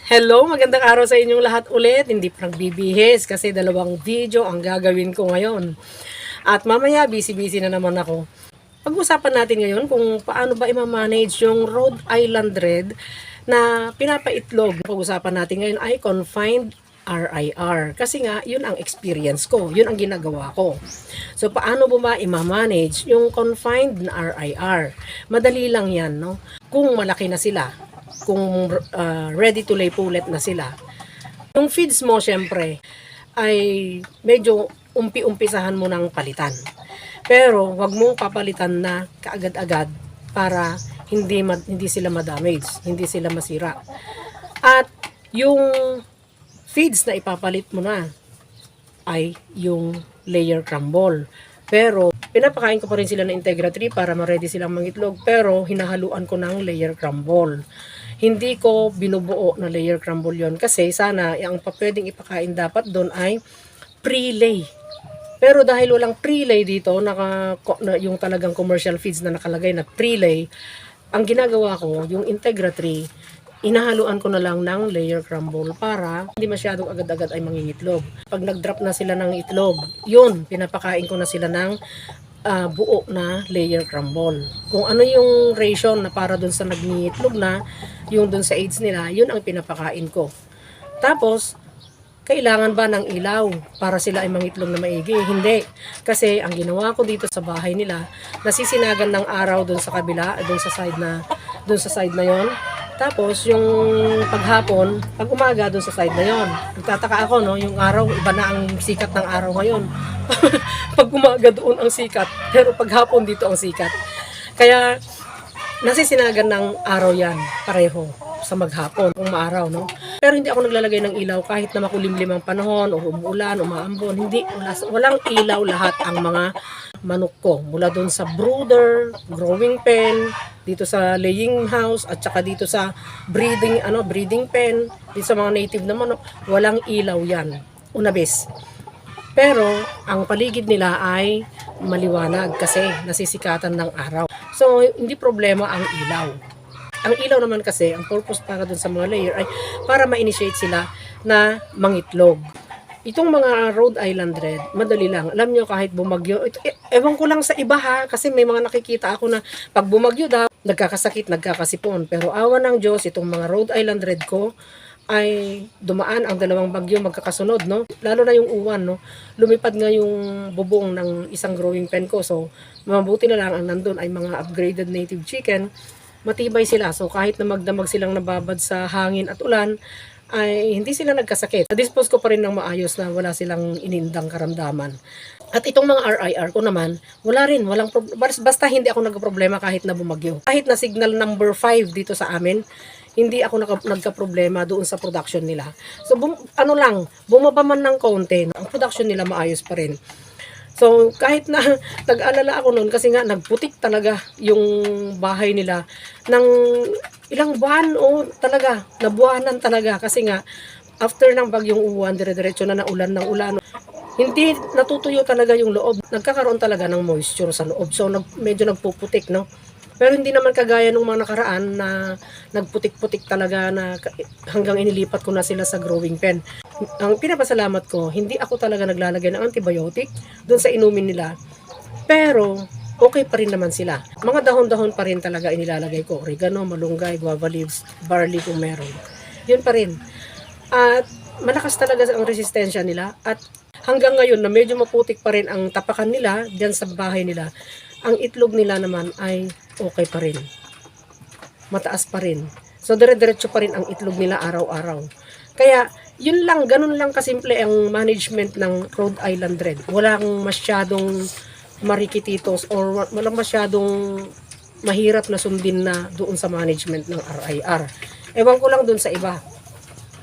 Hello, magandang araw sa inyong lahat ulit. Hindi pa nagbibihis kasi dalawang video ang gagawin ko ngayon. At mamaya busy-busy na naman ako. Pag-usapan natin ngayon kung paano ba i-manage yung Rhode Island Red na pinapaitlog. Pag-usapan natin ngayon ay confined RIR. Kasi nga, yun ang experience ko. Yun ang ginagawa ko. So, paano ba i-manage yung confined na RIR? Madali lang yan, no? Kung malaki na sila, kung ready to lay pullet na sila. Yung feeds mo, syempre, ay medyo umpi-umpisahan mo ng palitan. Pero, wag mong papalitan na kaagad-agad para hindi sila ma-damage, hindi sila masira. At yung feeds na ipapalit mo na ay yung layer crumble. Pero, pinapakain ko pa rin sila ng Integra 3 para ma-ready silang mangitlog. Pero, hinahaluan ko ng layer crumble. Hindi ko binubuo na layer crumble yon kasi sana ang pwedeng ipakain dapat doon ay pre-lay. Pero dahil walang pre-lay dito, yung talagang commercial feeds na nakalagay na pre-lay, ang ginagawa ko, yung Integra 3, inahaluan ko na lang ng layer crumble para hindi masyadong agad-agad ay mangingitlog. Pag nag-drop na sila ng itlog, yun, pinapakain ko na sila ng buo na layer crumble. Kung ano yung ration na para dun sa nagngitlog na, yung dun sa AIDS nila, yun ang pinapakain ko. Tapos, kailangan ba ng ilaw para sila ay mangitlog na maigi? Hindi. Kasi ang ginawa ko dito sa bahay nila, nasisinagan ng araw dun sa kabila, dun sa side na yon. Tapos, yung paghapon, pag umaga dun sa side na yon. Nagtataka ako, no? Yung araw, iba na ang sikat ng araw ngayon. Pag umaga doon ang sikat, pero paghapon dito ang sikat. Kaya, nasisinagan ng araw yan, pareho, sa maghapon, kung maaraw, no? Pero hindi ako naglalagay ng ilaw kahit na makulimlim ang panahon, o umuulan, o maambon. Hindi, walang ilaw lahat ang mga manok ko. Mula doon sa brooder, growing pen, dito sa laying house, at saka dito sa breeding pen, dito sa mga native na manok, walang ilaw yan. Unabis. Pero, ang paligid nila ay maliwanag kasi nasisikatan ng araw. So, hindi problema ang ilaw. Ang ilaw naman kasi, ang purpose para dun sa mga layer ay para ma-initiate sila na mangitlog. Itong mga Rhode Island Red, madali lang. Alam nyo, kahit bumagyo, ewan ko lang sa iba ha, kasi may mga nakikita ako na pag bumagyo daw, nagkakasakit, nagkakasipon. Pero awa ng Diyos, itong mga Rhode Island Red ko, ay dumaan ang dalawang bagyo magkakasunod, no? Lalo na yung uwan, no? Lumipad nga yung bubong ng isang growing pen ko. So, mabuti na lang ang nandun ay mga upgraded native chicken. Matibay sila. So, kahit na magdamag silang nababad sa hangin at ulan, ay hindi sila nagkasakit. Na-dispose ko pa rin ng maayos na wala silang inindang karamdaman. At itong mga RIR ko naman, walang basta hindi ako nagka-problema kahit na bumagyo. Kahit na signal number 5 dito sa amin, hindi ako nagka-problema doon sa production nila. So, bumaba man ng konti, ang production nila maayos pa rin. So, kahit na nag-alala ako noon kasi nga nagputik talaga yung bahay nila ng ilang buwan talaga, nabuwanan talaga kasi nga after ng bagyong uwan, dire-diretso na ulan ng ulan. Hindi natutuyo talaga yung loob. Nagkakaroon talaga ng moisture sa loob. So, medyo nagpuputik, no? Pero hindi naman kagaya nung mga nakaraan na nagputik-putik talaga na hanggang inilipat ko na sila sa growing pen. Ang pinapasalamat ko, hindi ako talaga naglalagay ng antibiotic doon sa inumin nila. Pero, okay pa rin naman sila. Mga dahon-dahon pa rin talaga inilalagay ko. Oregano, malunggay, guava leaves, barley kung meron. Yun pa rin. At malakas talaga ang resistensya nila. At hanggang ngayon na medyo maputik pa rin ang tapakan nila dyan sa bahay nila, ang itlog nila naman ay okay pa rin. Mataas pa rin. So, dire-diretso pa rin ang itlog nila araw-araw. Kaya, yun lang, ganun lang kasimple ang management ng Rhode Island Red. Walang masyadong marikititos or walang masyadong mahirap na sundin na doon sa management ng RIR. Ewan ko lang doon sa iba.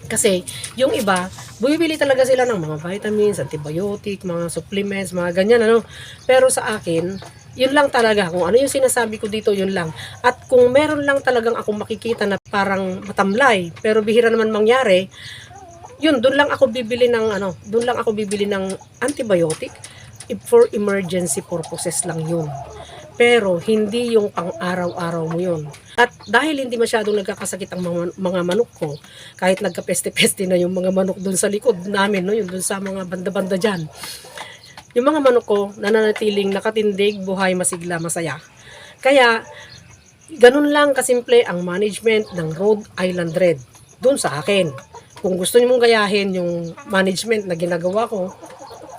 Kasi, yung iba, bumibili talaga sila ng mga vitamins, antibiotic, mga supplements, mga ganyan, ano. Pero sa akin, yun lang talaga. Kung ano yung sinasabi ko dito, yun lang. At kung meron lang talagang akong makikita na parang matamlay, pero bihira naman mangyari, yun, doon lang ako bibili ng antibiotic for emergency purposes lang yun. pero hindi yung pang-araw-araw mo yun. At dahil hindi masyadong nagkakasakit ang mga manok ko, kahit nagkapeste-peste na yung mga manok dun sa likod namin, no, yung dun sa mga banda-banda dyan, yung mga manok ko nananatiling nakatindig, buhay, masigla, masaya. Kaya, ganun lang kasimple ang management ng Rhode Island Red dun sa akin. Kung gusto niyo mong gayahin yung management na ginagawa ko,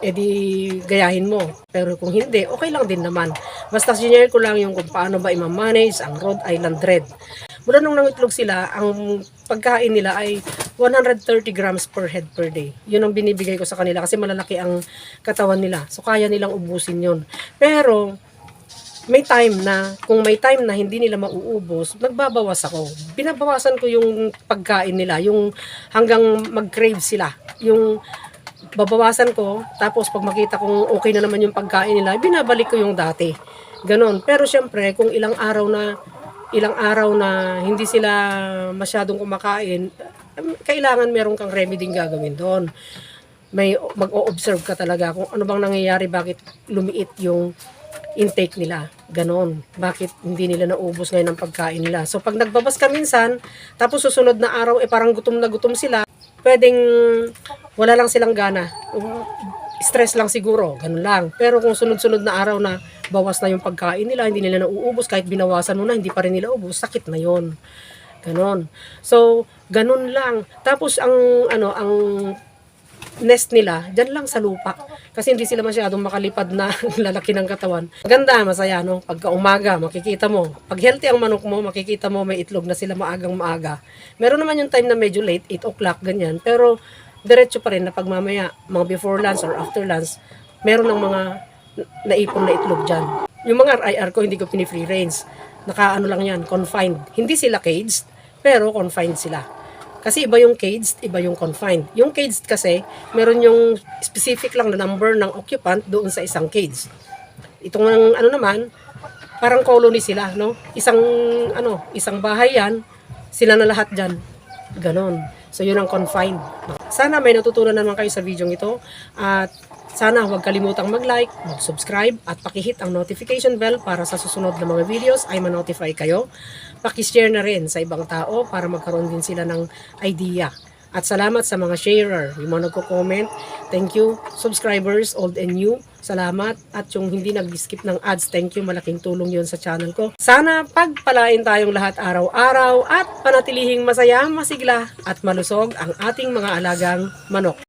edi gayahin mo. Pero kung hindi, okay lang din naman. Basta sinare ko lang yung kung paano ba i-manage ang Rhode Island Red. Mula nung nangitlog sila, ang pagkain nila ay 130 grams per head per day. Yun ang binibigay ko sa kanila kasi malalaki ang katawan nila. So kaya nilang ubusin yun. Pero may time na, kung may time na hindi nila mauubos, nagbabawas ako. Binabawasan ko yung pagkain nila, yung hanggang mag-crave sila. Yung babawasan ko, tapos pag makita kong okay na naman yung pagkain nila, binabalik ko yung dati. Ganon. Pero syempre, kung ilang araw na hindi sila masyadong kumakain, kailangan meron kang remedy gagawin doon. May mag-o-observe ka talaga kung ano bang nangyayari, bakit lumiit yung intake nila. Ganon. Bakit hindi nila naubos ngayon ang pagkain nila. So pag nagbabas ka minsan, tapos susunod na araw, parang gutom na gutom sila, pwedeng wala lang silang gana. Stress lang siguro, ganun lang. Pero kung sunod-sunod na araw na bawas na yung pagkain nila, hindi nila nauubos, kahit binawasan mo na, hindi pa rin nila ubos, sakit na yon. Ganon. So, ganun lang. Tapos ang nest nila, dyan lang sa lupa. Kasi hindi sila masyadong makalipad na lalaki ng katawan. Maganda, masaya, no? Pagka umaga, makikita mo. Pag healthy ang manok mo, makikita mo may itlog na sila maagang maaga. Meron naman yung time na medyo late, 8 o'clock, ganyan. Pero, diretso pa rin na pagmamaya, mga before lunch or after lunch, meron ng mga naipon na itlog dyan. Yung mga IR ko, hindi ko pini-free range. Nakaano lang yan, confined. Hindi sila caged, pero confined sila. Kasi iba yung caged, iba yung confined. Yung caged kasi, meron yung specific lang na number ng occupant doon sa isang cage. Itong naman, parang colony sila, no? Isang bahay yan, sila na lahat dyan. Ganon. So, yun ang confined. Sana may natutunan naman kayo sa video ito. At sana huwag kalimutang mag-like, mag-subscribe, at pakihit ang notification bell para sa susunod na mga videos ay ma-notify kayo. Pakishare na rin sa ibang tao para magkaroon din sila ng idea. At salamat sa mga sharer, yung mga nagko-comment. Thank you, subscribers, old and new. Salamat. At yung hindi nag-skip ng ads, thank you. Malaking tulong yun sa channel ko. Sana pagpalain tayong lahat araw-araw at panatilihing masaya, masigla at malusog ang ating mga alagang manok.